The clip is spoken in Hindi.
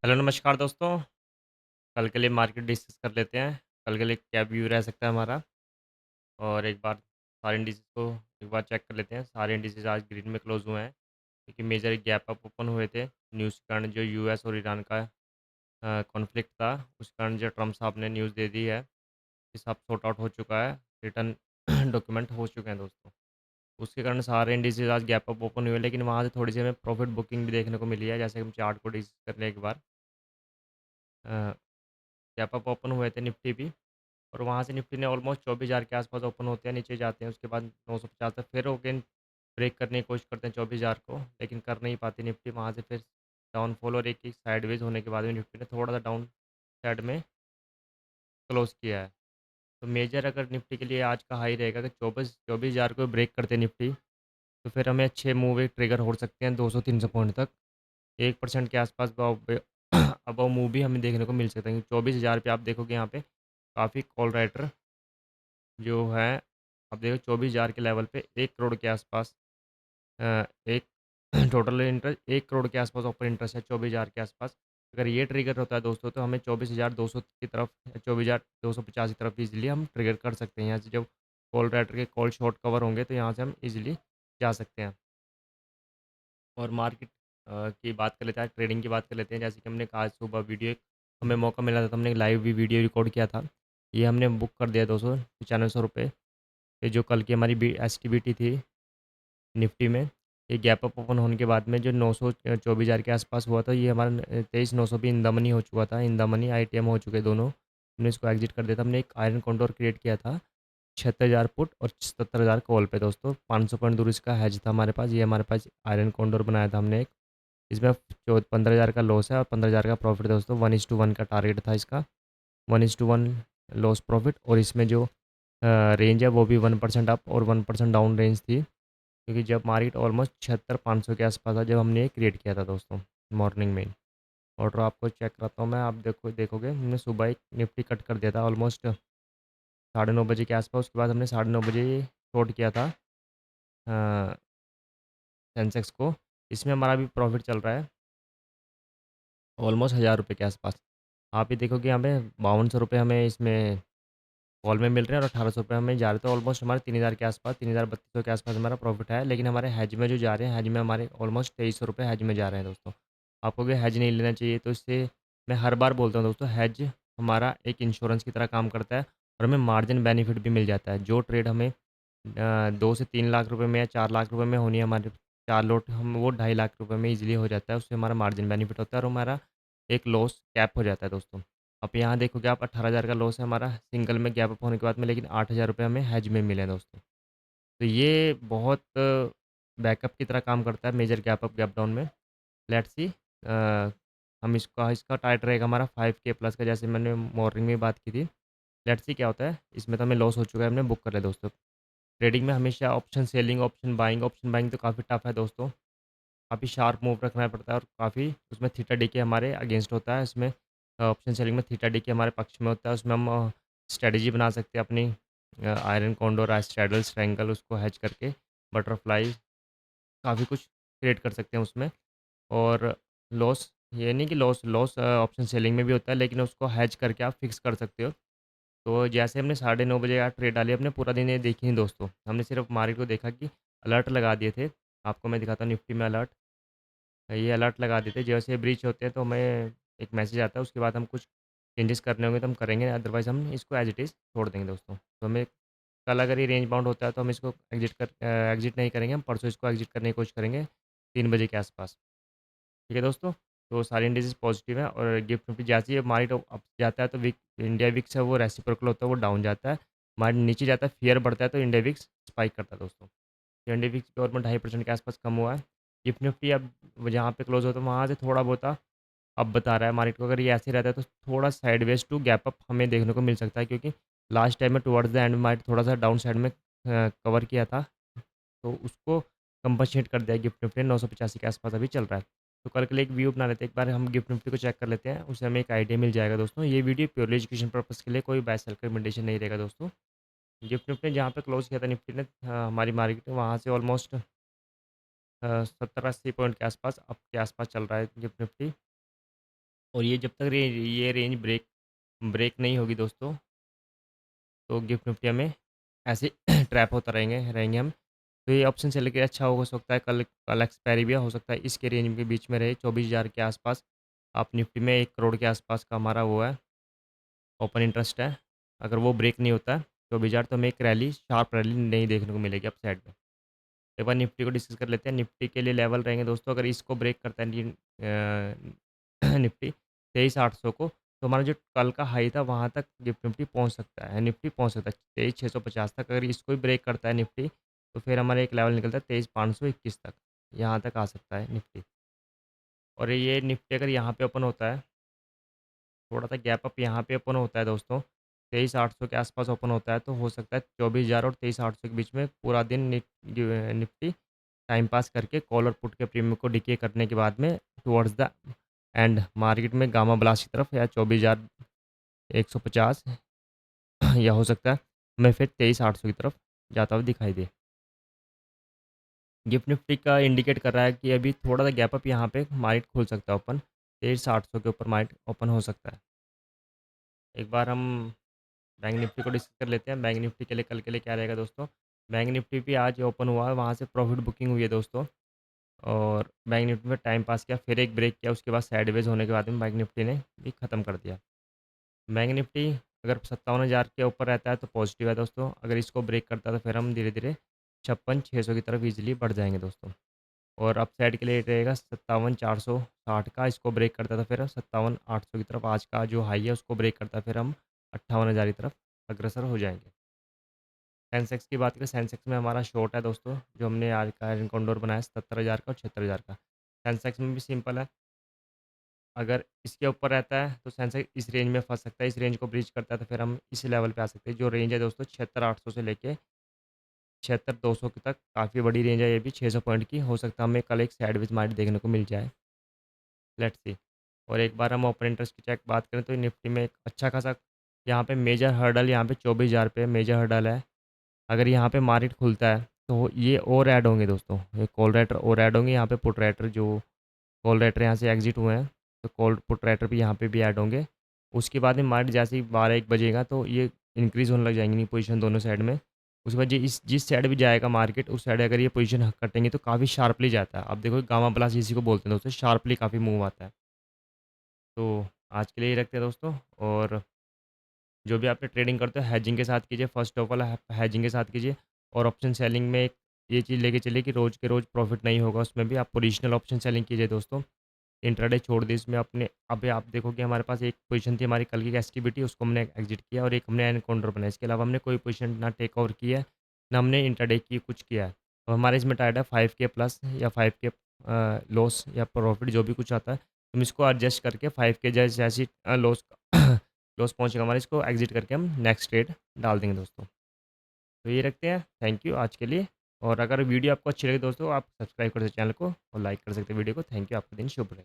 हेलो नमस्कार दोस्तों। कल के लिए मार्केट डिस्कस कर लेते हैं। कल के लिए क्या व्यू रह सकता है हमारा। और एक बार सारे इंडिसेस को एक बार चेक कर लेते हैं। सारे इंडिसेस आज ग्रीन में क्लोज हुए हैं क्योंकि मेजर गैप अप ओपन हुए थे न्यूज़ के कारण। जो यूएस और ईरान का कॉन्फ्लिक्ट था उस कारण जो ट्रम्प साहब ने न्यूज़ दे दी है कि सब सॉर्ट आउट हो चुका है। रिटर्न डॉक्यूमेंट हो चुके हैं दोस्तों। उसके कारण सारे इंडिसेस आज गैप अप ओपन हुए, लेकिन वहाँ से थोड़ी सी हमें प्रॉफिट बुकिंग भी देखने को मिली है। जैसे हम चार्ट को डिस्कस कर लें एक बार। गैप अप ओपन हुए थे निफ्टी भी, और वहाँ से निफ्टी ने ऑलमोस्ट 24,000 के आसपास ओपन होते हैं, नीचे जाते हैं, उसके बाद 950 तक फिर अगेन ब्रेक करने की कोशिश करते हैं 24,000 को, लेकिन कर नहीं पाती निफ्टी। वहाँ से फिर डाउनफॉल और एक साइडवेज होने के बाद में निफ्टी ने थोड़ा सा डाउन साइड में क्लोज किया है। तो मेजर अगर निफ्टी के लिए आज का हाई रहेगा कि 24,000 को ब्रेक करते हैं निफ्टी, तो फिर हमें अच्छे मूव एक ट्रिगर हो सकते हैं 200-300 पॉइंट तक। 1% के आसपास अबव मूव भी हमें देखने को मिल सकता है। 24,000 पे आप देखोगे यहाँ पे काफ़ी कॉल राइटर जो है, आप देखो 24,000 के लेवल पे 1 करोड़ के आसपास एक टोटल इंटरेस्ट 1 करोड़ के आसपास ओपन इंटरेस्ट है 24,000 के आसपास। अगर ये ट्रिगर होता है दोस्तों, तो हमें 24,200 की तरफ, 24,250 की तरफ ईज़िली हम ट्रिगर कर सकते हैं। यहाँ से जब कॉल राइटर के कॉल शॉर्ट कवर होंगे, तो यहाँ से हम ईज़िली जा सकते हैं। और मार्केट की बात कर लेते हैं, ट्रेडिंग की बात कर लेते हैं। जैसे कि हमने कहा आज सुबह वीडियो एक हमें मौका मिला था, तो हमने लाइव भी वीडियो रिकॉर्ड किया था। ये हमने बुक कर दिया 295 रुपये। ये जो कल की हमारी एस टी बी टी थी निफ्टी में, ये गैप अप ओपन होने के बाद में जो 924,000 के आसपास हुआ था, ये हमारा 23,900 भी इन द मनी हो चुका था। In the money I T M हो चुके दोनों। हमने इसको एग्जिट कर दिया था। हमने एक आयरन कॉन्डोर क्रिएट किया था 76,000 पुट और 77,000 कॉल पे दोस्तों। 500 पॉइंट दूर इसका हैज था हमारे पास। ये हमारे पास आयरन कॉन्डोर बनाया था हमने एक। इसमें 15,000 का लॉस है और 15,000 का प्रॉफिट है दोस्तों। 1:1 का टारगेट था इसका। 1:1 लॉस प्रॉफिट, और इसमें जो रेंज है वो भी 1% अप और 1% डाउन रेंज थी, क्योंकि जब मार्केट ऑलमोस्ट 76,500 के आसपास था जब हमने ये क्रिएट किया था दोस्तों मॉर्निंग में। ऑर्डर आपको चेक कराता हूँ मैं, आप देखोगे हमने सुबह एक निफ्टी कट कर दिया था ऑलमोस्ट 9:30 बजे के आसपास। उसके बाद हमने 9:30 बजे शॉर्ट किया था सेंसेक्स को। इसमें हमारा भी प्रॉफिट चल रहा है ऑलमोस्ट 1,000 रुपये के आसपास। आप ये देखोगे यहाँ पे 5200 रुपये हमें इसमें कॉल में मिल रहे हैं और 1,800 रुपये हमें जा रहे थे। ऑलमोस्ट हमारे 3,000 के आसपास, 3,032 के आसपास हमारा प्रॉफिट है। लेकिन हमारे हैज में जो जा रहे हैं, हैज में हमारे ऑलमोस्ट 2,300 रुपये हैज में जा रहे हैं दोस्तों। आपको भी हैज नहीं लेना चाहिए। तो इससे मैं हर बार बोलता हूँ दोस्तों, हैज हमारा एक इंश्योरेंस की तरह काम करता है और हमें मार्जिन बेनिफिट भी मिल जाता है। जो ट्रेड हमें 2 से 3 लाख रुपए में या 4 लाख रुपए में होनी है हमारे 4 लॉट, हम वो 2.5 लाख रुपए में ईजिली हो जाता है। उससे हमारा मार्जिन बेनिफिट होता है और हमारा एक लॉस कैप हो जाता है दोस्तों। अब यहाँ देखोगे आप 18,000 का लॉस है हमारा सिंगल में गैप अप होने के बाद में, लेकिन 8,000 रुपये हमें हैज में मिले हैं दोस्तों। तो ये बहुत बैकअप की तरह काम करता है major gap up gap down में। लेट्स सी हम इसका इसका टारगेट रहेगा हमारा 5K प्लस का, जैसे मैंने मॉर्निंग में बात की थी। लेट्स सी क्या होता है। इसमें तो हमें लॉस हो चुका है, हमने बुक कर लिया दोस्तों। ट्रेडिंग में हमेशा ऑप्शन सेलिंग, ऑप्शन बाइंग तो काफ़ी टफ है दोस्तों। काफ़ी शार्प मूव रखना पड़ता है और काफ़ी उसमें थीटा डीके हमारे अगेंस्ट होता है। इसमें ऑप्शन सेलिंग में थीटा डीके हमारे पक्ष में होता है। उसमें हम स्ट्रैटेजी बना सकते हैं अपनी, आयरन कॉन्डोर, स्ट्रैडल, स्ट्रैंगल, उसको हैच करके बटरफ्लाई, काफ़ी कुछ क्रिएट कर सकते हैं उसमें। और लॉस, ये नहीं कि लॉस लॉस ऑप्शन सेलिंग में भी होता है, लेकिन उसको हैच करके आप फिक्स कर सकते हो। तो जैसे हमने 9:30 बजे यार ट्रेड डाली, अपने पूरा दिन ये देखी नहीं दोस्तों। हमने सिर्फ मार्केट को देखा कि अलर्ट लगा दिए थे। आपको मैं दिखाता हूँ निफ्टी में अलर्ट। ये अलर्ट लगा देते हैं, जैसे ब्रीच होते हैं तो हमें एक मैसेज आता है। उसके बाद हम कुछ चेंजेस करने होंगे तो हम करेंगे, अदरवाइज़ हम इसको एज़ इट इज़ छोड़ देंगे दोस्तों। तो हमें कल अगर ये रेंज बाउंड होता है तो हम इसको एग्ज़िट नहीं करेंगे, हम परसों इसको एग्ज़िट करने की कोशिश करेंगे 3 बजे के आसपास। ठीक है दोस्तों? तो सारे इंडिसेस पॉजिटिव हैं और गिफ्ट निफ्टी जैसे ही मार्केट अप जाता है तो इंडिया विक्स है वो रेसिप्रोकल होता है, वो डाउन जाता है। मार्केट नीचे जाता है, फियर बढ़ता है तो इंडिया विक्स स्पाइक करता है दोस्तों। इंडिया विक्स भी ऑलमोस्ट 2.5% के आसपास कम हुआ है। गिफ्ट निफ्टी अब जहाँ पे क्लोज़ होता है वहाँ से थोड़ा बहुत अब बता रहा है मार्केट को। अगर ये ऐसे रहता है तो थोड़ा साइडवेज टू गैप अप हमें देखने को मिल सकता है, क्योंकि लास्ट टाइम में टुवर्ड्स द एंड में मार्केट थोड़ा सा डाउन साइड में कवर किया था, तो उसको कंपनसेट कर दिया गिफ्ट निफ्टी ने। 985 के आसपास अभी चल रहा है। तो कल के लिए एक व्यू बना लेते हैं, एक बार हम गिफ्ट निफ्टी को चेक कर लेते हैं, उससे हमें एक आइडिया मिल जाएगा दोस्तों। ये वीडियो प्योरली एजुकेशन पर्पज़ के लिए, कोई बाय सेल का रिकमेंडेशन नहीं रहेगा दोस्तों। गिफ्ट निफ्टी ने जहाँ पे क्लोज़ किया था निफ्टी ने, हमारी मार्केट वहाँ से ऑलमोस्ट 70-80 पॉइंट के आसपास, अप के आसपास चल रहा है गिफ्ट निफ्टी। और ये जब तक ये रेंज ब्रेक ब्रेक नहीं होगी दोस्तों, तो गिफ्ट निफ्टी में ऐसे ट्रैप होता रहेंगे हम। तो ये ऑप्शन चल के अच्छा हो सकता है, कल कल एक्सपायरी भी हो सकता है, इसके रेंज के बीच में रहे 24,000 के आसपास। आप निफ्टी में 1 करोड़ के आसपास का हमारा वो है, ओपन इंटरेस्ट है। अगर वो ब्रेक नहीं होता है 24,000, तो हमें एक रैली, शार्प रैली नहीं देखने को मिलेगी अप साइड में। एक बार निफ्टी को डिस्कस कर लेते हैं। निफ्टी के लिए लेवल रहेंगे दोस्तों, अगर इसको ब्रेक करता है निफ्टी 23,800 को, तो हमारा जो कल का हाई था वहाँ तक गिफ्ट निफ्टी पहुँच सकता है, निफ्टी पहुँच सकता है 23,650 तक। अगर इसको भी ब्रेक करता है निफ्टी, तो फिर हमारा एक लेवल निकलता है 23,521 तक, यहाँ तक आ सकता है निफ्टी। और ये निफ्टी अगर यहाँ पे ओपन होता है, थोड़ा सा गैप अप यहाँ पे ओपन होता है दोस्तों, 23,800 के आसपास ओपन होता है, तो हो सकता है 24,000 और 23,800 के बीच में पूरा दिन निफ्टी टाइम पास करके कॉल और पुट के प्रीमियम को डिके करने के बाद में टुवर्ड्स द एंड मार्केट में गामा ब्लास्ट की तरफ, या 24,150 या हो सकता है मैं फिर 23,800 की तरफ जाता हुआ दिखाई दे। गिफ्ट निफ्टी का इंडिकेट कर रहा है कि अभी थोड़ा सा गैप अप यहाँ पे मार्केट खुल सकता है ओपन, 23,800 के ऊपर मार्केट ओपन हो सकता है। एक बार हम बैंक निफ्टी को डिस्कस कर लेते हैं। बैंक निफ्टी के लिए कल के लिए क्या रहेगा दोस्तों। बैंक निफ्टी भी आज ओपन हुआ है, वहाँ से प्रॉफिट बुकिंग हुई है दोस्तों। और बैंक निफ्टी में टाइम पास किया, फिर एक ब्रेक किया, उसके बाद साइडवेज होने के बाद में बैंक निफ्टी ने भी ख़त्म कर दिया। बैंक निफ्टी अगर 57,000 के ऊपर रहता है तो पॉजिटिव है दोस्तों। अगर इसको ब्रेक करता है तो फिर हम धीरे धीरे 56,600 की तरफ ईजिली बढ़ जाएंगे दोस्तों। और अप साइड के लिए रहेगा 57,460 का, इसको ब्रेक करता था फिर 57,800 की तरफ, आज का जो हाई है उसको ब्रेक करता है फिर हम 58,000 की तरफ अग्रसर हो जाएंगे। सेंसेक्स की बात करें, सेंसेक्स में हमारा शॉर्ट है दोस्तों, जो हमने आज का एरन कॉन्डोर बनाया 77,000 का और 76,000 का। सेंसेक्स में भी सिंपल है, अगर इसके ऊपर रहता है तो सेंसेक्स इस रेंज में फंस सकता है, इस रेंज को ब्रीच करता है तो फिर हम इस लेवल पे आ सकते हैं। जो रेंज है दोस्तों 76,800 से लेके 76,200 तक, काफ़ी बड़ी रेंज है ये भी, 600 पॉइंट की। हो सकता है हमें कल एक साइडवेज मार्केट देखने को मिल जाए, लेट्स सी। और एक बार हम ओपन इंटरेस्ट की चेक बात करें तो निफ्टी में एक अच्छा खासा यहाँ पे मेजर हर्डल, यहाँ पे 24,000 पे मेजर हर्डल है। अगर यहाँ पे मार्केट खुलता है तो ये और ऐड होंगे दोस्तों, ये कॉल राइटर और ऐड होंगे, यहाँ पे पुट राइटर, जो कॉल राइटर यहाँ से एग्जिट हुए हैं, तो कॉल पुट राइटर भी यहाँ पे भी ऐड होंगे। उसके बाद में मार्केट जैसे ही 12-1 बजेगा तो ये इंक्रीज़ होने लग जाएंगी पोजीशन दोनों साइड में। उसके बाद इस जिस साइड भी जाएगा मार्केट, उस साइड अगर ये पोजीशन कटेंगे तो काफ़ी शार्पली जाता है। अब देखो गामा प्लस इसी को बोलते हैं दोस्तों, शार्पली काफ़ी मूव आता है। तो आज के लिए ये रखते हैं दोस्तों। और जो भी आपने ट्रेडिंग करते हो हैजिंग के साथ कीजिए, फर्स्ट ऑफ ऑल हैजिंग के साथ कीजिए। और ऑप्शन सेलिंग में एक ये चीज़ लेके चलिए कि रोज़ के रोज़ प्रॉफिट नहीं होगा, उसमें भी आप पोजिशनल ऑप्शन सेलिंग कीजिए दोस्तों। इंट्राडे छोड़ दी इसमें अपने। अभी आप देखो कि हमारे पास एक पोजीशन थी हमारी कल की एसटीबीटी, उसको हमने एग्जिट किया और एक हमने एनकाउंटर बनाया। इसके अलावा हमने कोई पोजीशन ना टेक ओवर की है, ना हमने इंट्राडे की कुछ किया है। और हमारे इसमें टारगेट है 5K प्लस या 5K लॉस या प्रॉफिट, जो भी कुछ आता है हम इसको एडजस्ट करके 5K जैसे जैसी लॉस लॉस पहुँचेगा हमारे, इसको एग्जिट करके हम नेक्स्ट ट्रेड डाल देंगे दोस्तों। तो ये रखते हैं, थैंक यू आज के लिए। और अगर वीडियो आपको अच्छी लगे दोस्तों, आप सब्सक्राइब कर सकते चैनल को और लाइक कर सकते वीडियो को। थैंक यू, आपका दिन शुभ रहे।